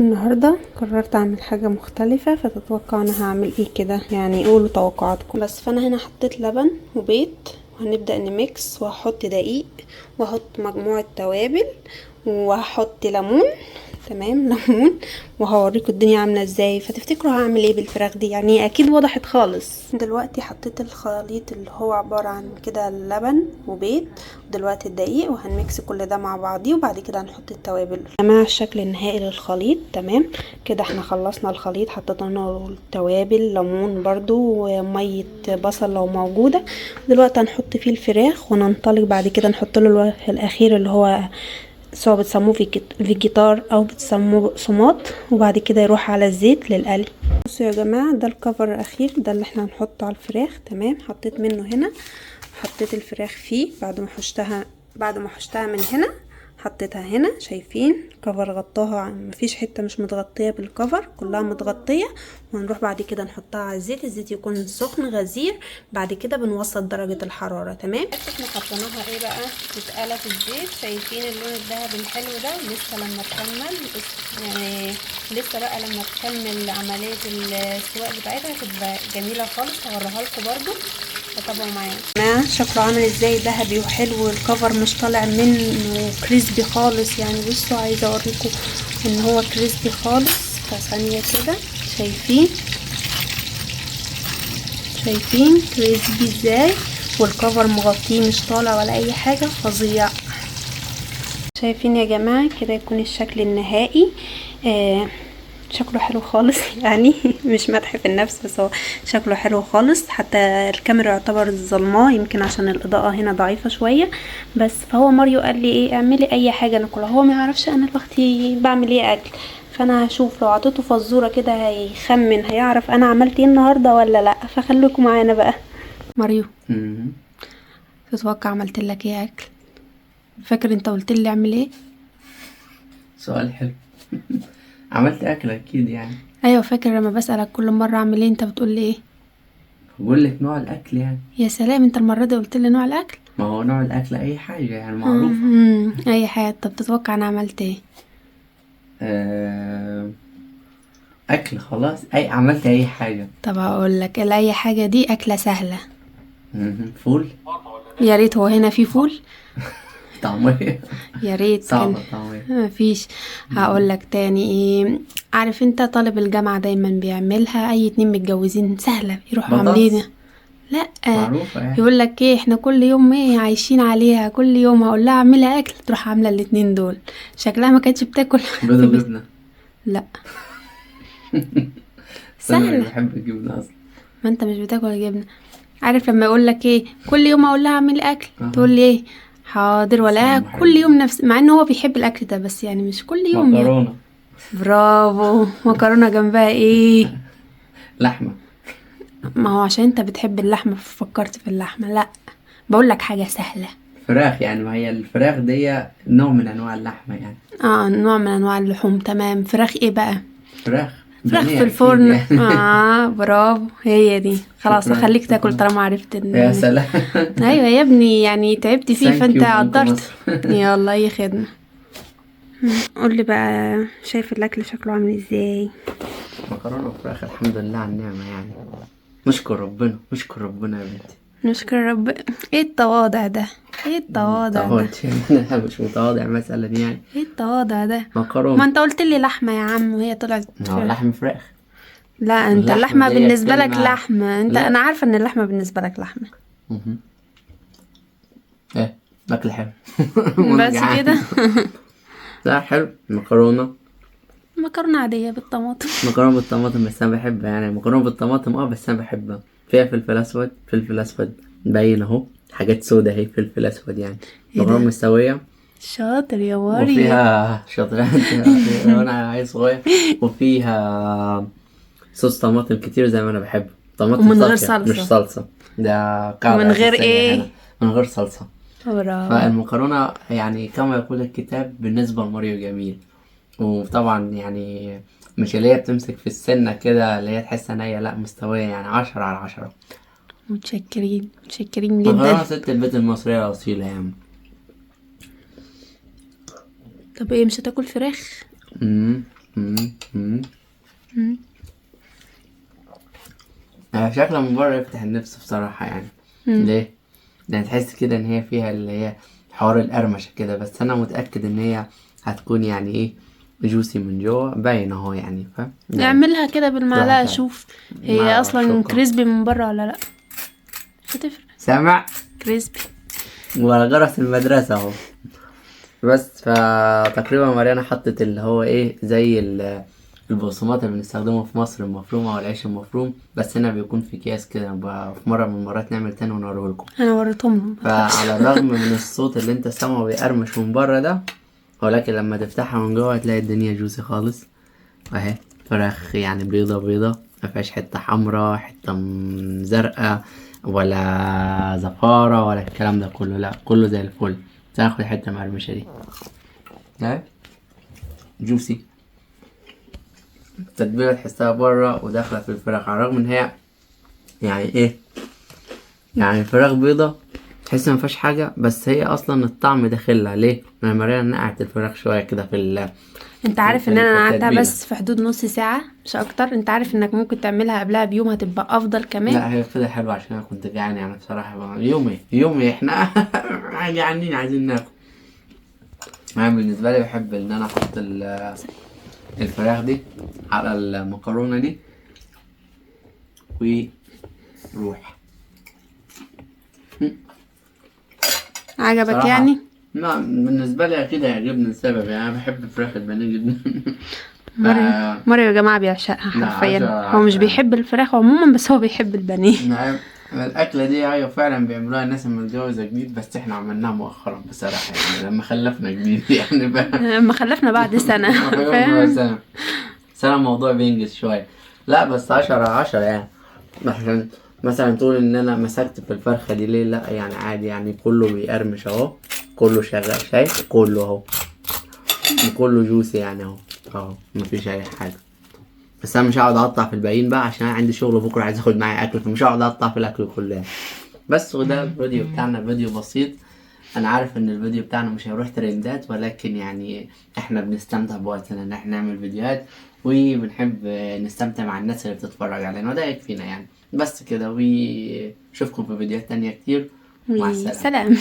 النهاردة قررت اعمل حاجة مختلفة، فتتوقع انا هعمل ايه كده؟ يعني قولوا توقعاتكم. بس فانا هنا حطيت لبن وبيض وهنبدأ نميكس، وهحط دقيق وهحط مجموعة توابل وهحط ليمون. تمام ليمون. وهوريكم الدنيا عامله ازاي، فتفتكروا هعمل ايه بالفراخ دي؟ يعني اكيد وضحت خالص. دلوقتي حطيت الخليط اللي هو عباره عن كده اللبن وبيض، ودلوقتي الدقيق، وهنميكس كل ده مع بعضيه، وبعد كده هنحط التوابل. يا جماعه الشكل النهائي للخليط تمام كده. احنا خلصنا الخليط، حطينا له التوابل، ليمون برضو وميه بصل لو موجوده. دلوقتي هنحط فيه الفراخ وننطلق. بعد كده نحط له الاخير اللي هو سواء بتسموه فيجيتار او بتسموه صمات، وبعد كده يروح على الزيت للقلي. بصوا يا جماعه، ده الكفر الاخير، ده اللي احنا هنحطه على الفراخ. تمام، حطيت منه هنا، حطيت الفراخ فيه بعد ما حشتها من هنا حطيتها هنا. شايفين كفر غطاها، مفيش حته مش متغطيه بالكفر، كلها متغطيه. وهنروح بعد كده نحطها على الزيت. الزيت يكون سخن غزير، بعد كده بنوصل درجه الحراره. تمام، احنا حطيناها ايه بقى، تتقلى في الزيت. شايفين اللون الذهبي الحلو ده؟ لسه لما تكمل يعني لسه بقى لما تكمل عمليه السواء بتاعتها تبقى جميله خالص. هوريها لكم برده، فتابعوا معايا. شكله عامل ازاي، ذهبي وحلو، والكفر مش طالع منه كريسبي خالص. يعني بصوا، عايزه اوريكم ان هو كريسبي خالص. فثانيه كده، شايفين كريسبي ازاي، والكفر مغطيه مش طالع ولا اي حاجه، فظيع. شايفين يا جماعه كده يكون الشكل النهائي. شكله حلو خالص يعني مش مدح في النفس، بس هو شكله حلو خالص. حتى الكاميرا يعتبر ظلماه، يمكن عشان الاضاءه هنا ضعيفه شويه. بس فهو ماريو قال لي ايه، اعملي اي حاجه ناكلها. هو ما يعرفش انا دلوقتي بعمل ايه اكل، فانا هشوف لو عطيته فزوره كده هيخمن، هيعرف انا عملت ايه النهارده ولا لا. فخليكم معانا بقى. ماريو، تتوقع عملت لك ايه اكل؟ فاكر انت قلت لي اعمل ايه؟ سؤال حلو. عملت اكل اكيد يعني. ايوه فاكر، لما بسالك كل مره اعمل ايه انت بتقول لي ايه؟ بقول لك نوع الاكل يعني. يا سلام، انت المره دي قلت لي نوع الاكل. ما هو نوع الاكل اي حاجه يعني معروفه. اي حاجه. طب تتوقع انا عملت ايه؟ آه... اكل خلاص، عملت اي حاجه. طب هقول لك، اي حاجه دي اكله سهله. فول. يا ريت هو هنا في فول. طعميه. يا ريت كان. صعبه الطعميه. مفيش. هقول لك تاني ايه. عارف انت طالب الجامعه دايما بيعملها، اي اتنين متجوزين سهله يروحوا عاملين. بطاطس. لا. معروفه يعني. يقول لك ايه، احنا كل يوم ايه عايشين عليها، كل يوم هقول لها اعملها اكل تروح عامله الاتنين دول. شكلها ما كانتش بتاكل بيض وجبنه. لا. بس انا مش سهله. بحب الجبنه اصلا. ما ما انت مش بتاكل جبنه. عارف لما يقول لك ايه، كل يوم اقول لها اعمل اكل أها. تقول لي ايه، حاضر، ولا سام كل حلو. يوم نفس، مع ان هو بيحب الاكل ده بس يعني مش كل يوم يعني. مكرونه. برافو. مكرونه جنبها ايه؟ لحمه. ما هو عشان انت بتحب اللحمه ففكرت في اللحمه. لا، بقول لك حاجه سهله. فراخ يعني، ما هي الفراخ دي نوع من انواع اللحمه يعني. نوع من انواع اللحوم. تمام، فراخ ايه بقى؟ فراخ فراخ بانيه في اكيد الفرن. يعني. برافو، هي دي. خلاص شكرا هخليك تاكل شكرا. طالما عرفت يا ان. سلام. ايوه يا ابني، يعني تعبت فيه ثانك فانت يو بنك قدرت. مصر. يلا اي خدمه. قول لي بقى، شايف الاكل شكله عامل ازاي؟ مكرونه وفراخ، الحمد لله على النعمه يعني. نشكر ربنا نشكر ربنا يا بنتي. نشكر رب. ايه التواضع ده؟ ايه التواضع ده؟ متواضع. انا مش متواضع مثلا يعني. ايه التواضع ده؟ ما مكرونه. انت قلت لي لحمه يا عم وهي طلعت هو لحم فراخ. لا، انت اللحمه اللحمه دي بالنسبه لك كلمه. لحمه. انت لا. انا عارفه ان اللحمه بالنسبه لك لحمه. مهم. ايه اكل حلو. وانا بس جعان. كده. لا حلو. مكرونه. مكرونه عاديه بالطماطم. مكرونه بالطماطم بس انا بحبها يعني. مكرونه بالطماطم بس انا بحبها. فيها فلفل اسود، فلفل اسود باين اهو. حاجات سودة اهي، فلفل اسود يعني. ايه مكرونه ده؟ مستويه. شاطر يا ماريو. وفيها شطرنج. وانا عيل صغير. وفيها صوص طماطم كتير زي ما انا بحب. طماطم ومن غير صافية مش صلصه. صلصة. ده ومن قاعدة غير أساسية هنا. ايه؟ من غير صلصة. برافو. فالمكرونة يعني كما يقول الكتاب بالنسبة لماريو جميل. وطبعا يعني مش اللي هي بتمسك في السنة كده، اللي هي تحس ان هي لا مستوية يعني 10/10. متشكرين متشكرين جدا. مكرونة ست البيت المصرية الأصيلة يعني. طب ايه، مش هتاكل فراخ؟ شكلها من بره يفتح النفس بصراحة يعني. ليه؟ لأن تحس كده إن هي فيها اللي هي حوار القرمشة كده، بس أنا متأكد إن هي هتكون يعني إيه جوسي من جوه، باين أهو يعني، فاهم؟ اعملها كده بالمعلقة شوف هي معلقة، اصلا شكرا. كريسبي من بره ولا لا. مش هتفرق. سامع؟ كريسبي. ولا جرس المدرسة أهو. بس فتقريبا ماريانا حطت اللي هو إيه زي البقسماط اللي بنستخدمه في مصر المفروم أو العيش المفروم، بس هنا بيكون في أكياس كده. في مرة من المرات نعمل تاني ونوريه لكم. انا وريتهم لهم. فعلى الرغم من الصوت اللي انت سامعه بيقرمش من بره ده، ولكن لما تفتحها من جوه هتلاقي الدنيا جوسي خالص اهي. فراخ يعني بيضة بيضة، مفيهاش حتة حمرا حتة زرقاء ولا زفارة ولا الكلام ده كله، لا كله زي الفل. تاخد حتة مقرمشة دي اهي جوسي. التتبيلة تحسها بره وداخلة في الفراخ، على الرغم ان هي يعني ايه، يعني الفراخ بيضة تحس ما فيهاش حاجه، بس هي اصلا الطعم داخلها. ليه؟ انا مرينا نقعت الفراخ شويه كده انت عارف ان انا قعدتها التتبيلة. بس في حدود نص ساعة مش اكتر. انت عارف انك ممكن تعملها قبلها بيوم هتبقى افضل كمان. لا هي كده حلوه عشان انا كنت جعان يعني بصراحه بقى. يومي احنا جعانين عايزين ناكل. انا بالنسبه لي بحب ان انا احط الفراخ دي على المكرونه دي وروح. عجبك صراحة يعني؟ لا بالنسبة لي أكيد هيعجبني السبب، يعني أنا بحب فراخ البانيه جدا. ماريو يا جماعة بيعشقها لا، حرفيا. عشرة هو مش عشرة. بيحب الفراخ عموما بس هو بيحب البانيه. نعم. الأكلة دي أيوة فعلا بيعملوها الناس المتجوزة جديد، بس احنا عملناها مؤخرا بصراحة يعني لما خلفنا جديد يعني لما خلفنا بعد سنة فاهم. سنة الموضوع بينجز شوية. لا بس 10/10 يعني. عشان مثلا تقول ان انا مسكت في الفرخة دي ليه، لا يعني عادي يعني كله بيقرمش اهو، كله شغال شايف كله اهو، كله جوسي يعني اهو مفيش اي حاجة. بس انا مش هقعد اقطع في الباقيين بقى عشان انا عندي شغل بكره عايز اخد معايا اكل، فمش هقعد اقطع في الاكل كله يعني. بس وده الفيديو بتاعنا، فيديو بسيط. انا عارف ان الفيديو بتاعنا مش هيروح ترندات، ولكن يعني احنا بنستمتع بوقتنا ان احنا نعمل فيديوهات، وبنحب نستمتع مع الناس اللي بتتفرج علينا، وده يكفينا يعني. بس كده، وشوفكم في فيديوهات تانية كتير. مع السلامة. سلام.